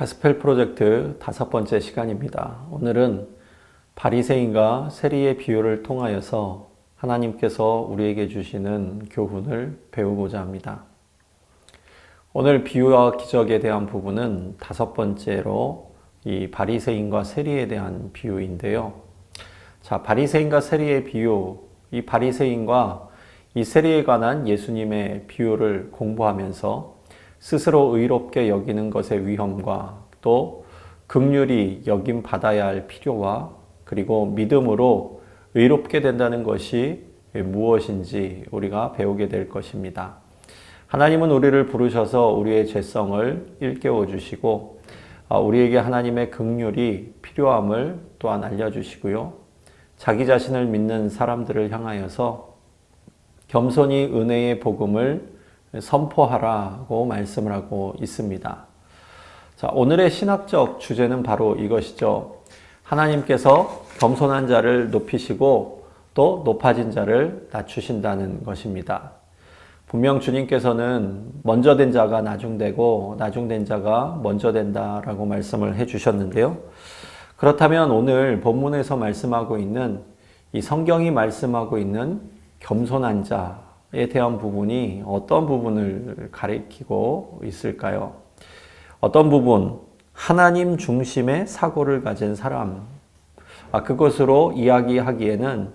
가스펠 프로젝트 5번째 시간입니다. 오늘은 바리새인과 세리의 비유를 통하여서 하나님께서 우리에게 주시는 교훈을 배우고자 합니다. 오늘 비유와 기적에 대한 부분은 5번째로 이 바리새인과 세리에 대한 비유인데요. 자, 바리새인과 세리의 비유, 이 바리새인과 이 세리에 관한 예수님의 비유를 공부하면서 스스로 의롭게 여기는 것의 위험과 또 긍휼히 여김 받아야 할 필요와 그리고 믿음으로 의롭게 된다는 것이 무엇인지 우리가 배우게 될 것입니다. 하나님은 우리를 부르셔서 우리의 죄성을 일깨워 주시고 우리에게 하나님의 긍휼이 필요함을 또한 알려주시고요. 자기 자신을 믿는 사람들을 향하여서 겸손히 은혜의 복음을 선포하라고 말씀을 하고 있습니다. 자, 오늘의 신학적 주제는 바로 이것이죠. 하나님께서 겸손한 자를 높이시고 또 높아진 자를 낮추신다는 것입니다. 분명 주님께서는 먼저 된 자가 나중되고 나중된 자가 먼저 된다라고 말씀을 해주셨는데요. 그렇다면 오늘 본문에서 말씀하고 있는 이 성경이 말씀하고 있는 겸손한 자에 대한 부분이 어떤 부분을 가리키고 있을까요? 어떤 부분, 하나님 중심의 사고를 가진 사람, 그것으로 이야기하기에는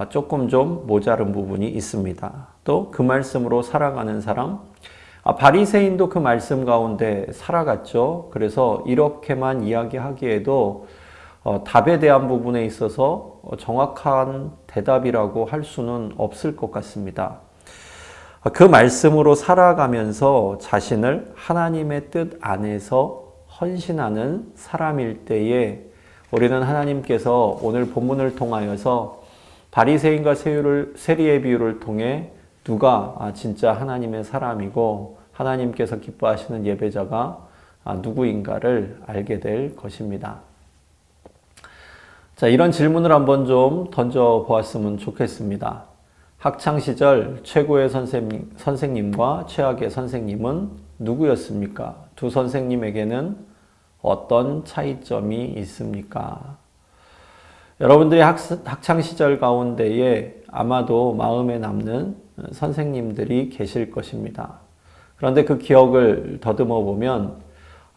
조금 좀 모자른 부분이 있습니다. 또 그 말씀으로 살아가는 사람, 바리새인도 그 말씀 가운데 살아갔죠. 그래서 이렇게만 이야기하기에도 답에 대한 부분에 있어서 정확한 대답이라고 할 수는 없을 것 같습니다. 그 말씀으로 살아가면서 자신을 하나님의 뜻 안에서 헌신하는 사람일 때에 우리는 하나님께서 오늘 본문을 통하여서 바리새인과 세리의 비유를 통해 누가 진짜 하나님의 사람이고 하나님께서 기뻐하시는 예배자가 누구인가를 알게 될 것입니다. 자, 이런 질문을 한번 좀 던져보았으면 좋겠습니다. 학창시절 최고의 선생님과 최악의 선생님은 누구였습니까? 두 선생님에게는 어떤 차이점이 있습니까? 여러분들이 학창시절 가운데에 아마도 마음에 남는 선생님들이 계실 것입니다. 그런데 그 기억을 더듬어 보면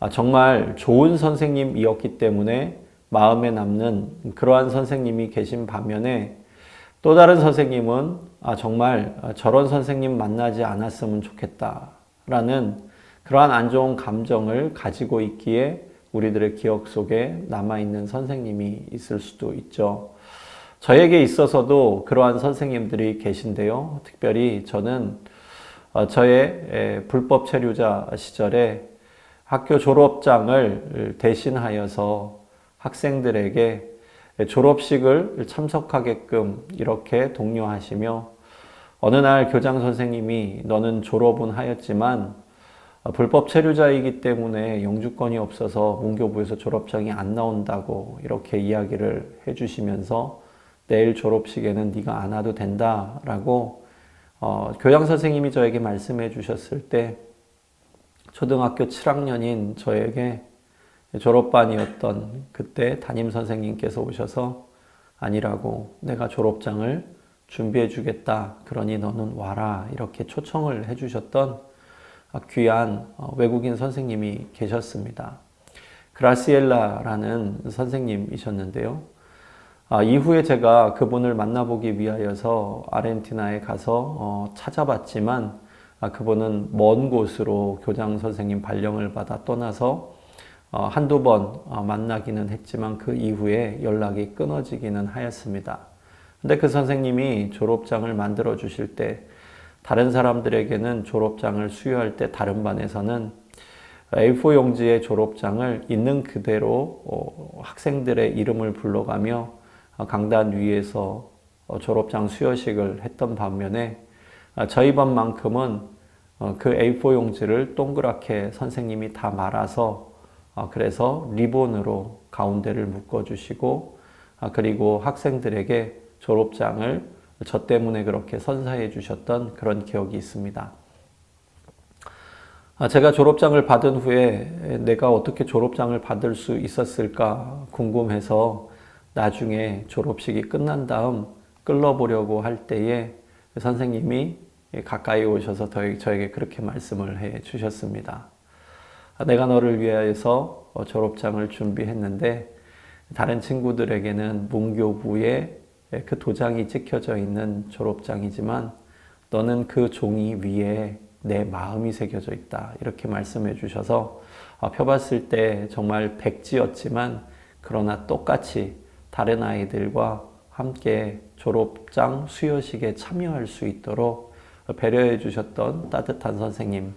정말 좋은 선생님이었기 때문에 마음에 남는 그러한 선생님이 계신 반면에 또 다른 선생님은 정말 저런 선생님 만나지 않았으면 좋겠다라는 그러한 안 좋은 감정을 가지고 있기에 우리들의 기억 속에 남아있는 선생님이 있을 수도 있죠. 저에게 있어서도 그러한 선생님들이 계신데요. 특별히 저는 저의 불법 체류자 시절에 학교 졸업장을 대신하여서 학생들에게 졸업식을 참석하게끔 이렇게 독려하시며 어느 날 교장 선생님이 너는 졸업은 하였지만 불법 체류자이기 때문에 영주권이 없어서 문교부에서 졸업장이 안 나온다고 이렇게 이야기를 해주시면서 내일 졸업식에는 네가 안 와도 된다라고 교장 선생님이 저에게 말씀해 주셨을 때 초등학교 7학년인 저에게 졸업반이었던 그때 담임 선생님께서 오셔서 아니라고 내가 졸업장을 준비해 주겠다. 그러니 너는 와라. 이렇게 초청을 해 주셨던 귀한 외국인 선생님이 계셨습니다. 그라시엘라라는 선생님이셨는데요. 이후에 제가 그분을 만나보기 위하여서 아르헨티나에 가서 찾아봤지만 그분은 먼 곳으로 교장 선생님 발령을 받아 떠나서 한두 번 만나기는 했지만 그 이후에 연락이 끊어지기는 하였습니다. 근데 그 선생님이 졸업장을 만들어 주실 때 다른 사람들에게는 졸업장을 수여할 때 다른 반에서는 A4 용지의 졸업장을 있는 그대로 학생들의 이름을 불러가며 강단 위에서 졸업장 수여식을 했던 반면에 저희 반만큼은 그 A4 용지를 동그랗게 선생님이 다 말아서 그래서 리본으로 가운데를 묶어주시고 그리고 학생들에게 졸업장을 저 때문에 그렇게 선사해 주셨던 그런 기억이 있습니다. 제가 졸업장을 받은 후에 내가 어떻게 졸업장을 받을 수 있었을까 궁금해서 나중에 졸업식이 끝난 다음 끌러보려고 할 때에 선생님이 가까이 오셔서 저에게 그렇게 말씀을 해 주셨습니다. 내가 너를 위하여서 졸업장을 준비했는데 다른 친구들에게는 문교부에 그 도장이 찍혀져 있는 졸업장이지만 너는 그 종이 위에 내 마음이 새겨져 있다. 이렇게 말씀해 주셔서 펴봤을 때 정말 백지였지만 그러나 똑같이 다른 아이들과 함께 졸업장 수여식에 참여할 수 있도록 배려해 주셨던 따뜻한 선생님.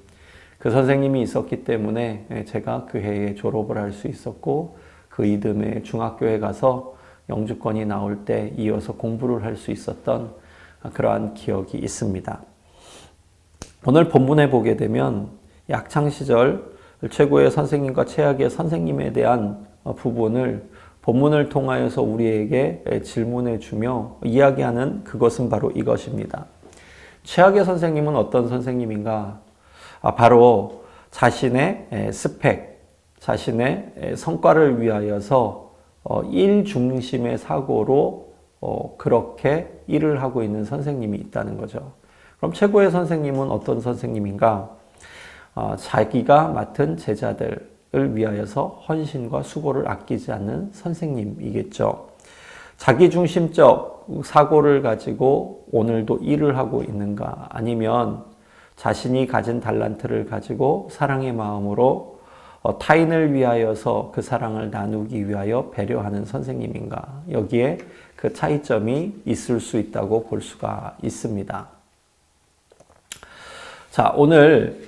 그 선생님이 있었기 때문에 제가 그 해에 졸업을 할 수 있었고 그 이듬해 중학교에 가서 영주권이 나올 때 이어서 공부를 할 수 있었던 그러한 기억이 있습니다. 오늘 본문에 보게 되면 약창시절 최고의 선생님과 최악의 선생님에 대한 부분을 본문을 통하여서 우리에게 질문해 주며 이야기하는 그것은 바로 이것입니다. 최악의 선생님은 어떤 선생님인가? 바로 자신의 스펙, 자신의 성과를 위하여서 일 중심의 사고로 그렇게 일을 하고 있는 선생님이 있다는 거죠. 그럼 최고의 선생님은 어떤 선생님인가? 자기가 맡은 제자들을 위하여서 헌신과 수고를 아끼지 않는 선생님이겠죠. 자기중심적 사고를 가지고 오늘도 일을 하고 있는가? 아니면 자신이 가진 달란트를 가지고 사랑의 마음으로 타인을 위하여서 그 사랑을 나누기 위하여 배려하는 선생님인가? 여기에 그 차이점이 있을 수 있다고 볼 수가 있습니다. 자, 오늘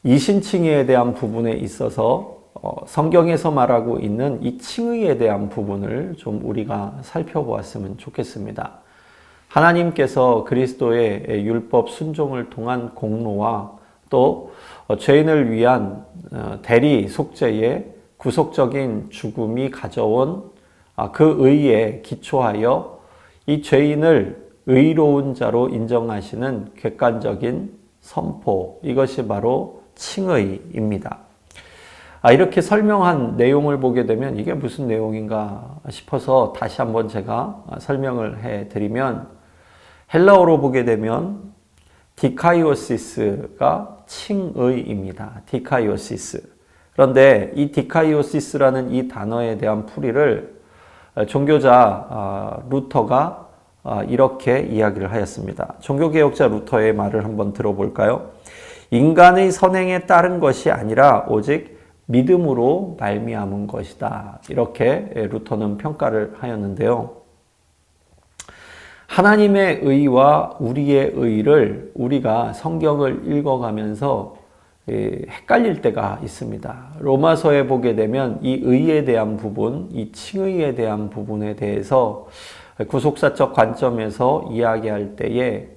이신칭의에 대한 부분에 있어서 성경에서 말하고 있는 이 칭의에 대한 부분을 좀 우리가 살펴보았으면 좋겠습니다. 하나님께서 그리스도의 율법 순종을 통한 공로와 또 죄인을 위한 대리 속죄의 구속적인 죽음이 가져온 그 의에 기초하여 이 죄인을 의로운 자로 인정하시는 객관적인 선포, 이것이 바로 칭의입니다. 이렇게 설명한 내용을 보게 되면 이게 무슨 내용인가 싶어서 다시 한번 제가 설명을 해드리면 헬라어로 보게 되면 디카이오시스가 칭의입니다. 디카이오시스. 그런데 이 디카이오시스라는 이 단어에 대한 풀이를 종교자 루터가 이렇게 이야기를 하였습니다. 종교개혁자 루터의 말을 한번 들어볼까요? 인간의 선행에 따른 것이 아니라 오직 믿음으로 말미암은 것이다. 이렇게 루터는 평가를 하였는데요. 하나님의 의와 우리의 의를 우리가 성경을 읽어가면서 헷갈릴 때가 있습니다. 로마서에 보게 되면 이 의에 대한 부분, 이 칭의에 대한 부분에 대해서 구속사적 관점에서 이야기할 때에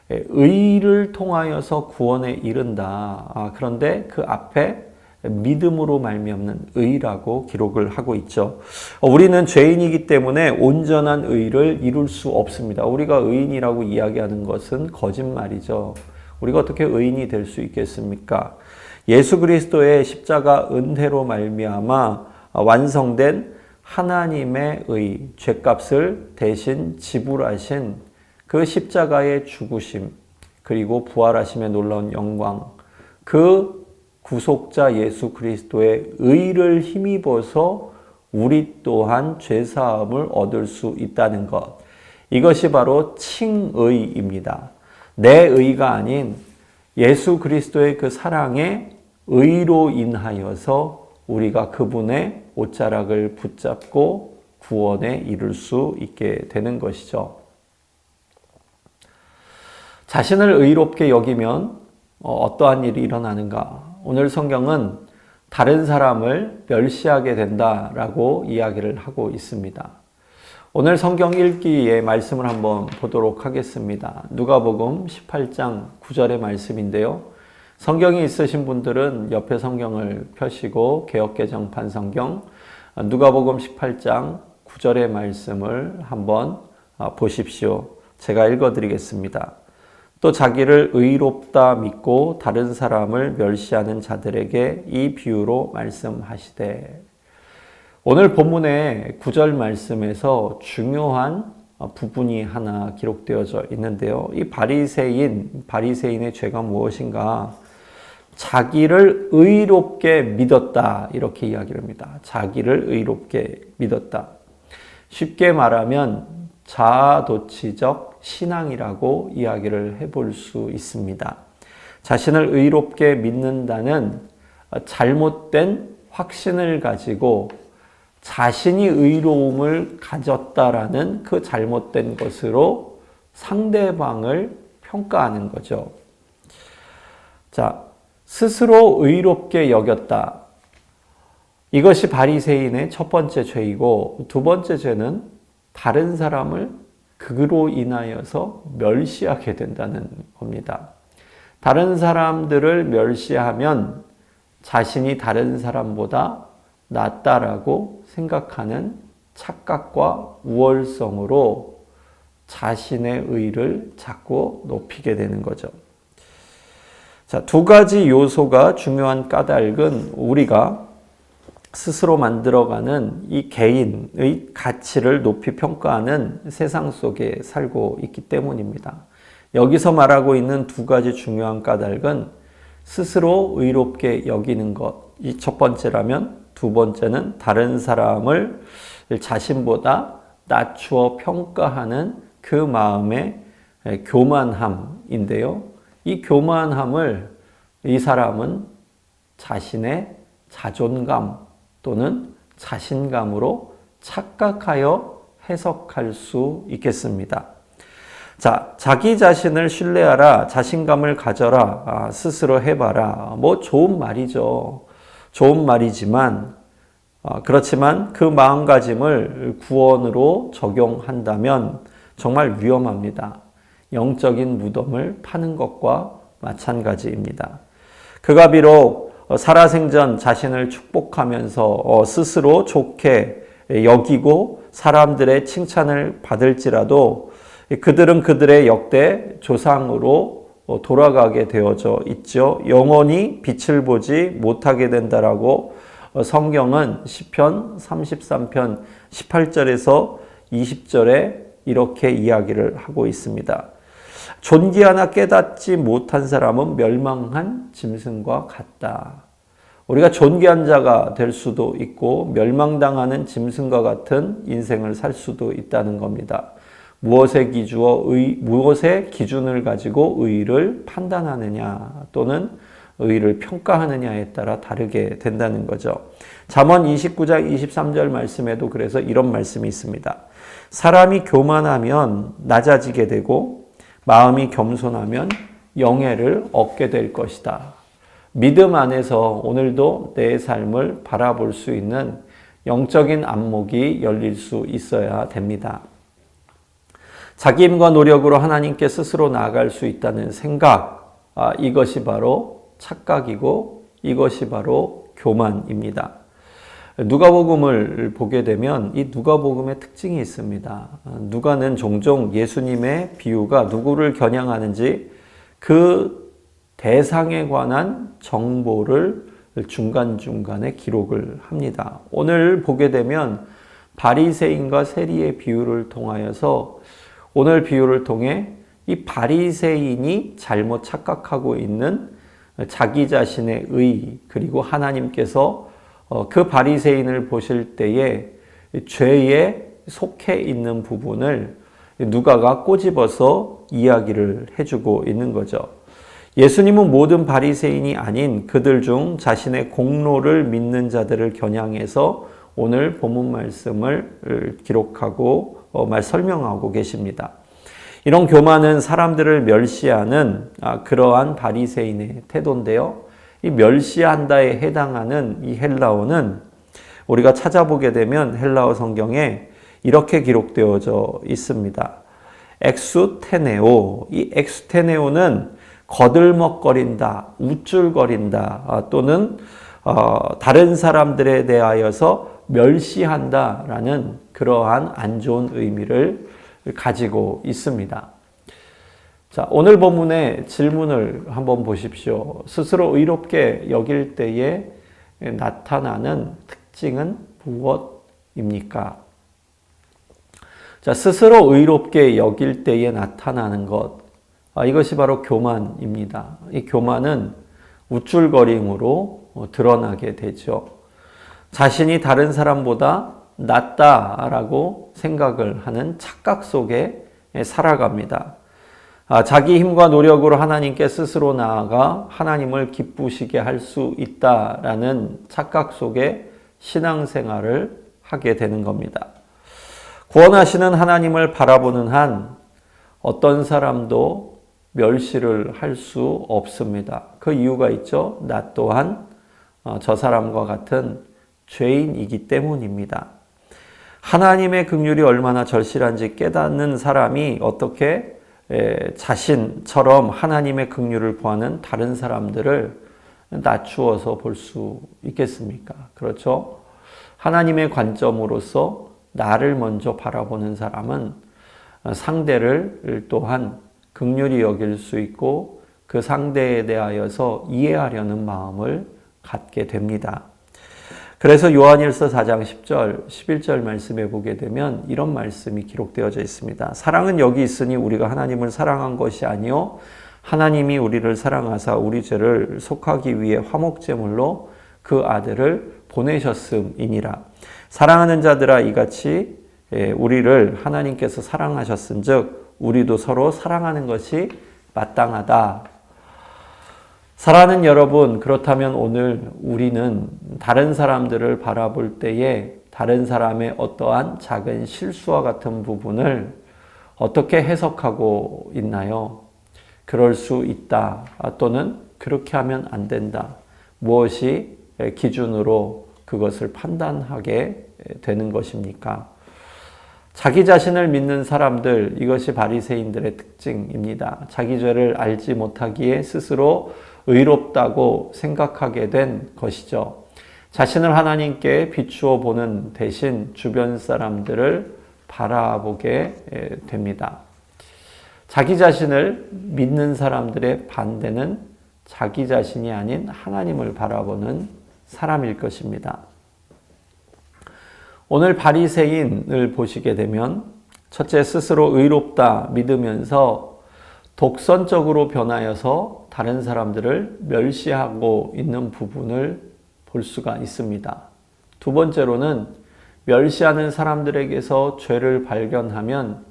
의를 통하여서 구원에 이른다. 그런데 그 앞에 믿음으로 말미암는 의라고 기록을 하고 있죠. 우리는 죄인이기 때문에 온전한 의를 이룰 수 없습니다. 우리가 의인이라고 이야기하는 것은 거짓말이죠. 우리가 어떻게 의인이 될 수 있겠습니까? 예수 그리스도의 십자가 은혜로 말미암아 완성된 하나님의 의, 죄값을 대신 지불하신 그 십자가의 죽으심, 그리고 부활하심의 놀라운 영광, 그 구속자 예수 그리스도의 의를 힘입어서 우리 또한 죄사함을 얻을 수 있다는 것. 이것이 바로 칭의입니다. 내 의가 아닌 예수 그리스도의 그 사랑의 의로 인하여서 우리가 그분의 옷자락을 붙잡고 구원에 이를 수 있게 되는 것이죠. 자신을 의롭게 여기면 어떠한 일이 일어나는가? 오늘 성경은 다른 사람을 멸시하게 된다라고 이야기를 하고 있습니다. 오늘 성경 읽기의 말씀을 한번 보도록 하겠습니다. 누가복음 18장 9절의 말씀인데요. 성경이 있으신 분들은 옆에 성경을 펴시고 개역개정판 성경 누가복음 18장 9절의 말씀을 한번 보십시오. 제가 읽어드리겠습니다. 또 자기를 의롭다 믿고 다른 사람을 멸시하는 자들에게 이 비유로 말씀하시되. 오늘 본문의 9절 말씀에서 중요한 부분이 하나 기록되어져 있는데요. 이 바리새인의 죄가 무엇인가? 자기를 의롭게 믿었다, 이렇게 이야기를 합니다. 자기를 의롭게 믿었다. 쉽게 말하면 자아도취적 신앙이라고 이야기를 해볼 수 있습니다. 자신을 의롭게 믿는다는 잘못된 확신을 가지고 자신이 의로움을 가졌다라는 그 잘못된 것으로 상대방을 평가하는 거죠. 자, 스스로 의롭게 여겼다. 이것이 바리새인의 첫 번째 죄이고, 두 번째 죄는 다른 사람을 그로 인하여서 멸시하게 된다는 겁니다. 다른 사람들을 멸시하면 자신이 다른 사람보다 낫다라고 생각하는 착각과 우월성으로 자신의 의를 자꾸 높이게 되는 거죠. 자, 두 가지 요소가 중요한 까닭은 우리가 스스로 만들어가는 이 개인의 가치를 높이 평가하는 세상 속에 살고 있기 때문입니다. 여기서 말하고 있는 두 가지 중요한 까닭은 스스로 의롭게 여기는 것, 이 첫 번째라면, 두 번째는 다른 사람을 자신보다 낮추어 평가하는 그 마음의 교만함인데요. 이 교만함을 이 사람은 자신의 자존감 또는 자신감으로 착각하여 해석할 수 있겠습니다. 자, 자기 자신을 신뢰하라, 자신감을 가져라, 스스로 해봐라. 뭐 좋은 말이죠. 좋은 말이지만, 그렇지만 그 마음가짐을 구원으로 적용한다면 정말 위험합니다. 영적인 무덤을 파는 것과 마찬가지입니다. 그가 비록 살아생전 자신을 축복하면서 스스로 좋게 여기고 사람들의 칭찬을 받을지라도 그들은 그들의 역대 조상으로 돌아가게 되어져 있죠. 영원히 빛을 보지 못하게 된다라고 성경은 시편 33편 18절에서 20절에 이렇게 이야기를 하고 있습니다. 존귀하나 깨닫지 못한 사람은 멸망한 짐승과 같다. 우리가 존귀한 자가 될 수도 있고 멸망당하는 짐승과 같은 인생을 살 수도 있다는 겁니다. 무엇의 기준을 가지고 의의를 판단하느냐 또는 의의를 평가하느냐에 따라 다르게 된다는 거죠. 잠언 29장 23절 말씀에도 그래서 이런 말씀이 있습니다. 사람이 교만하면 낮아지게 되고 마음이 겸손하면 영예를 얻게 될 것이다. 믿음 안에서 오늘도 내 삶을 바라볼 수 있는 영적인 안목이 열릴 수 있어야 됩니다. 자기 힘과 노력으로 하나님께 스스로 나아갈 수 있다는 생각, 이것이 바로 착각이고 이것이 바로 교만입니다. 누가복음을 보게 되면 이 누가복음의 특징이 있습니다. 누가는 종종 예수님의 비유가 누구를 겨냥하는지 그 대상에 관한 정보를 중간중간에 기록을 합니다. 오늘 보게 되면 바리새인과 세리의 비유를 통하여서 오늘 비유를 통해 이 바리새인이 잘못 착각하고 있는 자기 자신의 의, 그리고 하나님께서 그 바리새인을 보실 때에 죄에 속해 있는 부분을 누가가 꼬집어서 이야기를 해주고 있는 거죠. 예수님은 모든 바리새인이 아닌 그들 중 자신의 공로를 믿는 자들을 겨냥해서 오늘 본문 말씀을 기록하고 설명하고 계십니다. 이런 교만은 사람들을 멸시하는 그러한 바리새인의 태도인데요. 이 멸시한다에 해당하는 이 헬라어는 우리가 찾아보게 되면 헬라어 성경에 이렇게 기록되어져 있습니다. 엑수테네오. 이 엑수테네오는 거들먹거린다, 우쭐거린다, 또는 다른 사람들에 대하여서 멸시한다라는 그러한 안 좋은 의미를 가지고 있습니다. 자, 오늘 본문의 질문을 한번 보십시오. 스스로 의롭게 여길 때에 나타나는 특징은 무엇입니까? 자, 스스로 의롭게 여길 때에 나타나는 것. 이것이 바로 교만입니다. 이 교만은 우쭐거림으로 드러나게 되죠. 자신이 다른 사람보다 낫다라고 생각을 하는 착각 속에 살아갑니다. 자기 힘과 노력으로 하나님께 스스로 나아가 하나님을 기쁘시게 할 수 있다라는 착각 속에 신앙생활을 하게 되는 겁니다. 구원하시는 하나님을 바라보는 한 어떤 사람도 멸시를 할 수 없습니다. 그 이유가 있죠. 나 또한 저 사람과 같은 죄인이기 때문입니다. 하나님의 긍휼이 얼마나 절실한지 깨닫는 사람이 어떻게 자신처럼 하나님의 긍휼을 구하는 다른 사람들을 낮추어서 볼 수 있겠습니까? 그렇죠? 하나님의 관점으로서 나를 먼저 바라보는 사람은 상대를 또한 긍휼히 여길 수 있고 그 상대에 대하여서 이해하려는 마음을 갖게 됩니다. 그래서 요한일서 4장 10절, 11절 말씀에 보게 되면 이런 말씀이 기록되어져 있습니다. 사랑은 여기 있으니 우리가 하나님을 사랑한 것이 아니요 하나님이 우리를 사랑하사 우리 죄를 속하기 위해 화목제물로 그 아들을 보내셨음이니라. 사랑하는 자들아 이같이 우리를 하나님께서 사랑하셨은즉 우리도 서로 사랑하는 것이 마땅하다. 사랑하는 여러분, 그렇다면 오늘 우리는 다른 사람들을 바라볼 때에 다른 사람의 어떠한 작은 실수와 같은 부분을 어떻게 해석하고 있나요? 그럴 수 있다. 또는 그렇게 하면 안 된다. 무엇이 기준으로 그것을 판단하게 되는 것입니까? 자기 자신을 믿는 사람들, 이것이 바리새인들의 특징입니다. 자기 죄를 알지 못하기에 스스로 의롭다고 생각하게 된 것이죠. 자신을 하나님께 비추어 보는 대신 주변 사람들을 바라보게 됩니다. 자기 자신을 믿는 사람들의 반대는 자기 자신이 아닌 하나님을 바라보는 사람일 것입니다. 오늘 바리새인을 보시게 되면 첫째, 스스로 의롭다 믿으면서 독선적으로 변하여서 다른 사람들을 멸시하고 있는 부분을 볼 수가 있습니다. 두 번째로는 멸시하는 사람들에게서 죄를 발견하면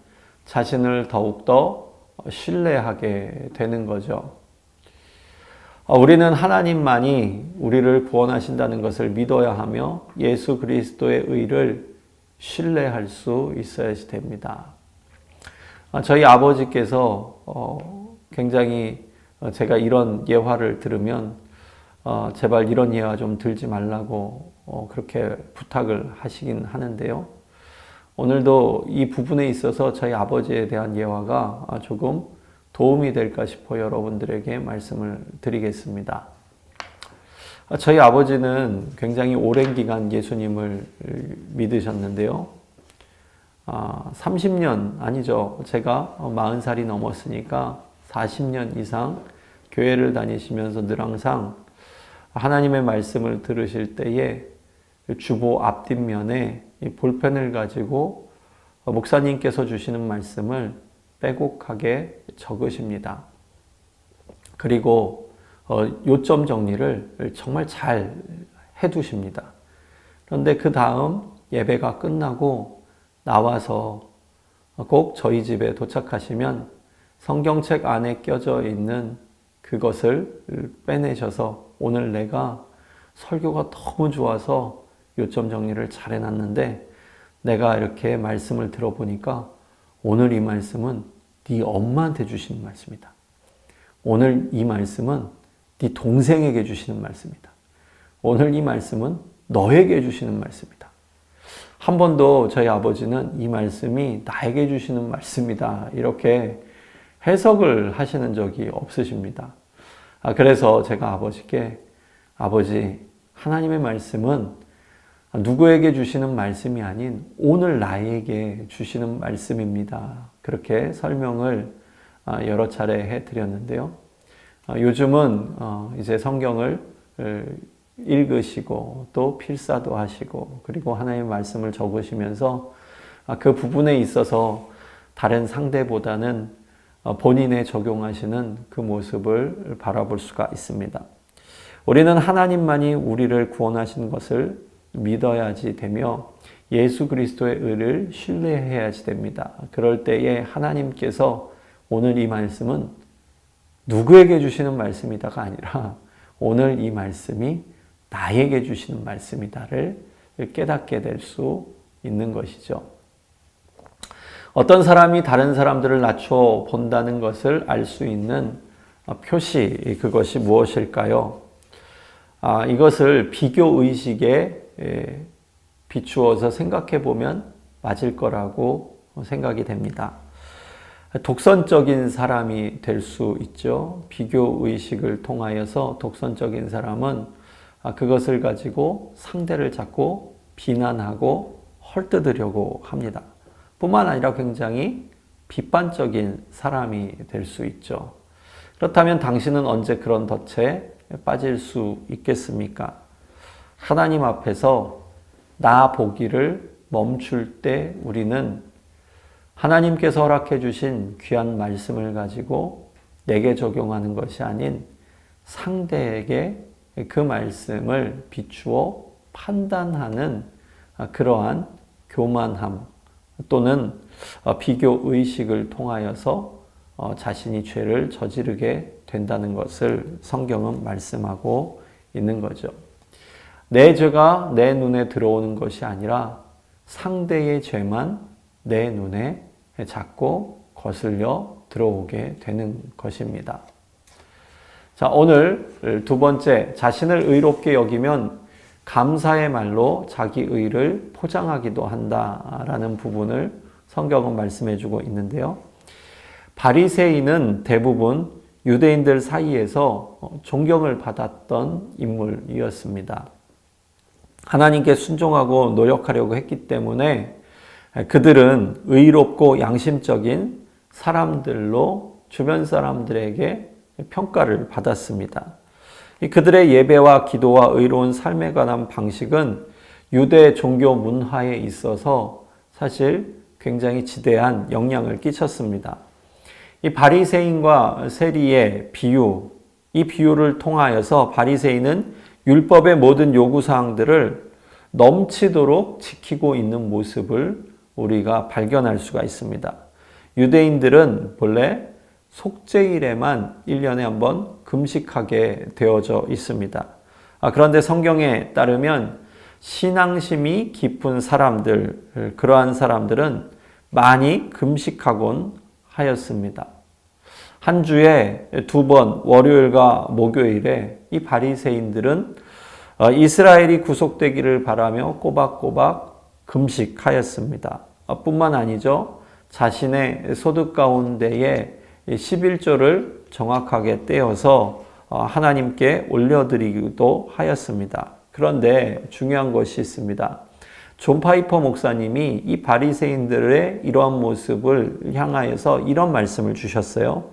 자신을 더욱더 신뢰하게 되는 거죠. 우리는 하나님만이 우리를 구원하신다는 것을 믿어야 하며 예수 그리스도의 의를 신뢰할 수 있어야 됩니다. 저희 아버지께서 굉장히 제가 이런 예화를 들으면 제발 이런 예화 좀 들지 말라고 그렇게 부탁을 하시긴 하는데요. 오늘도 이 부분에 있어서 저희 아버지에 대한 예화가 조금 도움이 될까 싶어 여러분들에게 말씀을 드리겠습니다. 저희 아버지는 굉장히 오랜 기간 예수님을 믿으셨는데요. 30년 아니죠. 제가 40살이 넘었으니까 40년 이상 교회를 다니시면서 늘 항상 하나님의 말씀을 들으실 때에 주보 앞뒷면에 볼펜을 가지고 목사님께서 주시는 말씀을 빼곡하게 적으십니다. 그리고 요점 정리를 정말 잘 해두십니다. 그런데 그 다음 예배가 끝나고 나와서 꼭 저희 집에 도착하시면 성경책 안에 껴져 있는 그것을 빼내셔서 오늘 내가 설교가 너무 좋아서 요점 정리를 잘 해놨는데 내가 이렇게 말씀을 들어보니까 오늘 이 말씀은 네 엄마한테 주시는 말씀이다. 오늘 이 말씀은 네 동생에게 주시는 말씀이다. 오늘 이 말씀은 너에게 주시는 말씀이다. 한 번도 저희 아버지는 이 말씀이 나에게 주시는 말씀이다. 이렇게 해석을 하시는 적이 없으십니다. 그래서 제가 아버지께 아버지, 하나님의 말씀은 누구에게 주시는 말씀이 아닌 오늘 나에게 주시는 말씀입니다. 그렇게 설명을 여러 차례 해드렸는데요. 요즘은 이제 성경을 읽으시고 또 필사도 하시고 그리고 하나님의 말씀을 적으시면서 그 부분에 있어서 다른 상대보다는 본인에 적용하시는 그 모습을 바라볼 수가 있습니다. 우리는 하나님만이 우리를 구원하신 것을 믿어야지 되며 예수 그리스도의 의를 신뢰해야지 됩니다. 그럴 때에 하나님께서 오늘 이 말씀은 누구에게 주시는 말씀이다가 아니라 오늘 이 말씀이 나에게 주시는 말씀이다를 깨닫게 될 수 있는 것이죠. 어떤 사람이 다른 사람들을 낮춰 본다는 것을 알 수 있는 표시, 그것이 무엇일까요? 이것을 비교의식에 비추어서 생각해 보면 맞을 거라고 생각이 됩니다. 독선적인 사람이 될 수 있죠. 비교의식을 통하여서 독선적인 사람은 그것을 가지고 상대를 자꾸 비난하고 헐뜯으려고 합니다. 뿐만 아니라 굉장히 비판적인 사람이 될 수 있죠. 그렇다면 당신은 언제 그런 덫에 빠질 수 있겠습니까? 하나님 앞에서 나 보기를 멈출 때 우리는 하나님께서 허락해 주신 귀한 말씀을 가지고 내게 적용하는 것이 아닌 상대에게 그 말씀을 비추어 판단하는 그러한 교만함 또는 비교의식을 통하여서 자신이 죄를 저지르게 된다는 것을 성경은 말씀하고 있는 거죠. 내 죄가 내 눈에 들어오는 것이 아니라 상대의 죄만 내 눈에 자꾸 거슬려 들어오게 되는 것입니다. 자, 오늘 두 번째, 자신을 의롭게 여기면 감사의 말로 자기 의를 포장하기도 한다라는 부분을 성경은 말씀해 주고 있는데요. 바리새인은 대부분 유대인들 사이에서 존경을 받았던 인물이었습니다. 하나님께 순종하고 노력하려고 했기 때문에 그들은 의롭고 양심적인 사람들로 주변 사람들에게 평가를 받았습니다. 그들의 예배와 기도와 의로운 삶에 관한 방식은 유대 종교 문화에 있어서 사실 굉장히 지대한 영향을 끼쳤습니다. 이 바리새인과 세리의 비유, 이 비유를 통하여서 바리새인은 율법의 모든 요구사항들을 넘치도록 지키고 있는 모습을 우리가 발견할 수가 있습니다. 유대인들은 본래 속죄일에만 1년에 한 번 금식하게 되어져 있습니다. 그런데 성경에 따르면 신앙심이 깊은 사람들, 그러한 사람들은 많이 금식하곤 하였습니다. 한 주에 2번 월요일과 목요일에 이 바리새인들은 이스라엘이 구속되기를 바라며 꼬박꼬박 금식하였습니다. 뿐만 아니죠. 자신의 소득 가운데에 11조를 정확하게 떼어서 하나님께 올려드리기도 하였습니다. 그런데 중요한 것이 있습니다. 존 파이퍼 목사님이 이 바리새인들의 이러한 모습을 향하여서 이런 말씀을 주셨어요.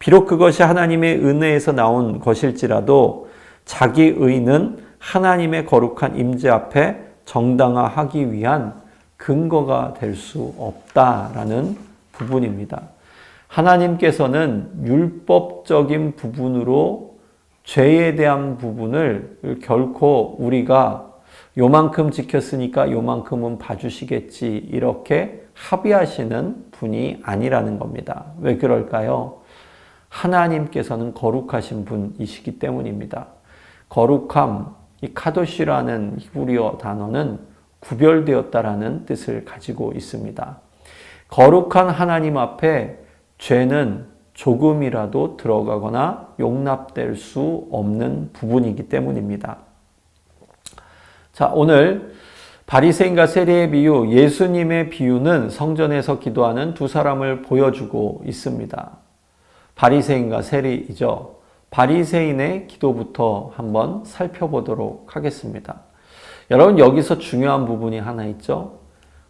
비록 그것이 하나님의 은혜에서 나온 것일지라도 자기 의는 하나님의 거룩한 임재 앞에 정당화하기 위한 근거가 될 수 없다라는 부분입니다. 하나님께서는 율법적인 부분으로 죄에 대한 부분을 결코 우리가 요만큼 지켰으니까 요만큼은 봐주시겠지 이렇게 합의하시는 분이 아니라는 겁니다. 왜 그럴까요? 하나님께서는 거룩하신 분이시기 때문입니다. 거룩함, 이 카도시라는 히브리어 단어는 구별되었다라는 뜻을 가지고 있습니다. 거룩한 하나님 앞에 죄는 조금이라도 들어가거나 용납될 수 없는 부분이기 때문입니다. 자, 오늘 바리새인과 세리의 비유, 예수님의 비유는 성전에서 기도하는 두 사람을 보여주고 있습니다. 바리새인과 세리이죠. 바리새인의 기도부터 한번 살펴보도록 하겠습니다. 여러분, 여기서 중요한 부분이 하나 있죠.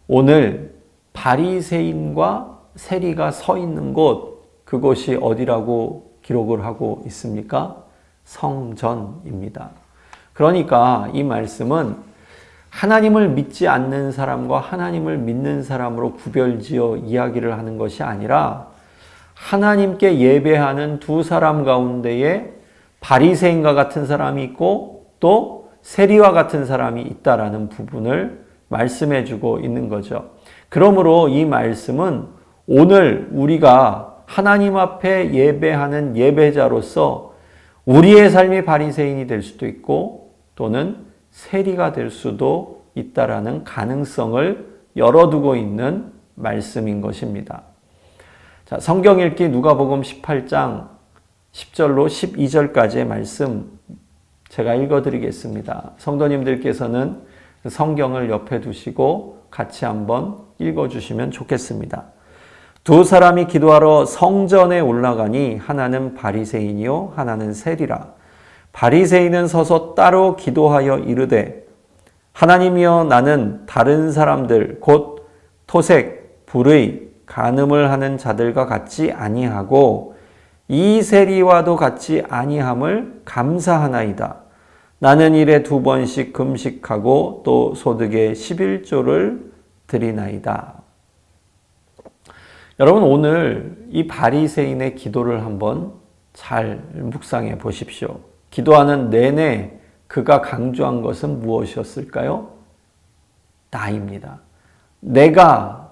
오늘 바리새인과 세리가 서 있는 곳, 그곳이 어디라고 기록을 하고 있습니까? 성전입니다. 그러니까 이 말씀은 하나님을 믿지 않는 사람과 하나님을 믿는 사람으로 구별지어 이야기를 하는 것이 아니라 하나님께 예배하는 두 사람 가운데에 바리새인과 같은 사람이 있고 또 세리와 같은 사람이 있다라는 부분을 말씀해 주고 있는 거죠. 그러므로 이 말씀은 오늘 우리가 하나님 앞에 예배하는 예배자로서 우리의 삶이 바리새인이 될 수도 있고 또는 세리가 될 수도 있다라는 가능성을 열어두고 있는 말씀인 것입니다. 자, 성경 읽기 누가복음 18장 10절로 12절까지의 말씀 제가 읽어드리겠습니다. 성도님들께서는 성경을 옆에 두시고 같이 한번 읽어주시면 좋겠습니다. 두 사람이 기도하러 성전에 올라가니 하나는 바리새인이요 하나는 세리라. 바리새인은 서서 따로 기도하여 이르되 하나님이여 나는 다른 사람들 곧 토색, 불의, 간음을 하는 자들과 같이 아니하고 이 세리와도 같이 아니함을 감사하나이다. 나는 일에 2번씩 금식하고 또 소득의 11조를 드리나이다. 여러분 오늘 이 바리새인의 기도를 한번 잘 묵상해 보십시오. 기도하는 내내 그가 강조한 것은 무엇이었을까요? 나입니다. 내가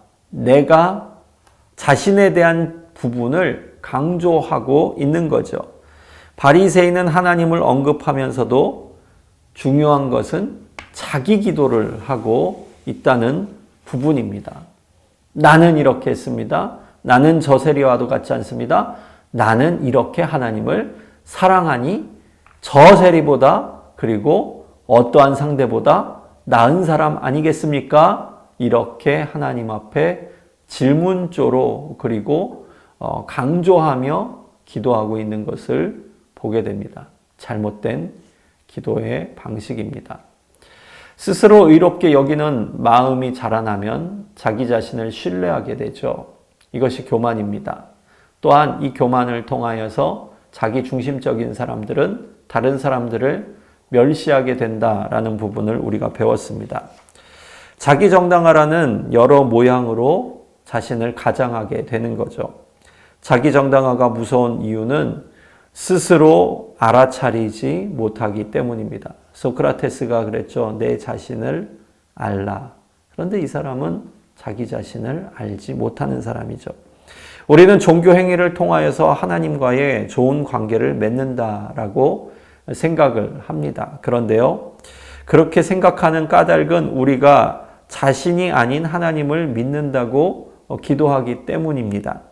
자신에 대한 부분을 강조하고 있는 거죠. 바리새인은 하나님을 언급하면서도 중요한 것은 자기 기도를 하고 있다는 부분입니다. 나는 이렇게 했습니다. 나는 저 세리와도 같지 않습니다. 나는 이렇게 하나님을 사랑하니 저 세리보다 그리고 어떠한 상대보다 나은 사람 아니겠습니까? 이렇게 하나님 앞에 질문조로 그리고 강조하며 기도하고 있는 것을 보게 됩니다. 잘못된 기도의 방식입니다. 스스로 의롭게 여기는 마음이 자라나면 자기 자신을 신뢰하게 되죠. 이것이 교만입니다. 또한 이 교만을 통하여서 자기 중심적인 사람들은 다른 사람들을 멸시하게 된다라는 부분을 우리가 배웠습니다. 자기 정당화라는 여러 모양으로 자신을 가장하게 되는 거죠. 자기 정당화가 무서운 이유는 스스로 알아차리지 못하기 때문입니다. 소크라테스가 그랬죠. 내 자신을 알라. 그런데 이 사람은 자기 자신을 알지 못하는 사람이죠. 우리는 종교 행위를 통하여서 하나님과의 좋은 관계를 맺는다라고 생각을 합니다. 그런데요, 그렇게 생각하는 까닭은 우리가 자신이 아닌 하나님을 믿는다고 기도하기 때문입니다.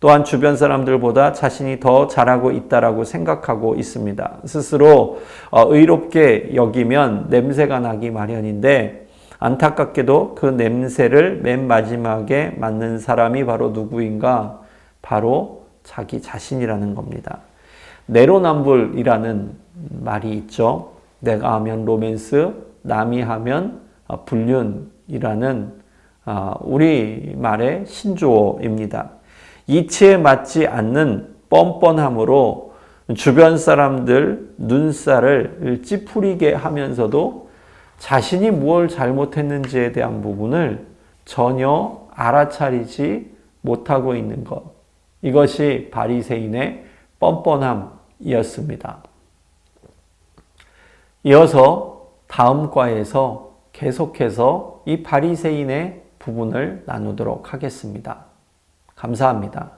또한 주변 사람들보다 자신이 더 잘하고 있다라고 생각하고 있습니다. 스스로 의롭게 여기면 냄새가 나기 마련인데 안타깝게도 그 냄새를 맨 마지막에 맡는 사람이 바로 누구인가? 바로 자기 자신이라는 겁니다. 내로남불이라는 말이 있죠. 내가 하면 로맨스, 남이 하면 불륜이라는 우리말의 신조어입니다. 이치에 맞지 않는 뻔뻔함으로 주변 사람들 눈살을 찌푸리게 하면서도 자신이 뭘 잘못했는지에 대한 부분을 전혀 알아차리지 못하고 있는 것. 이것이 바리새인의 뻔뻔함이었습니다. 이어서 다음 과에서 계속해서 이 바리새인의 부분을 나누도록 하겠습니다. 감사합니다.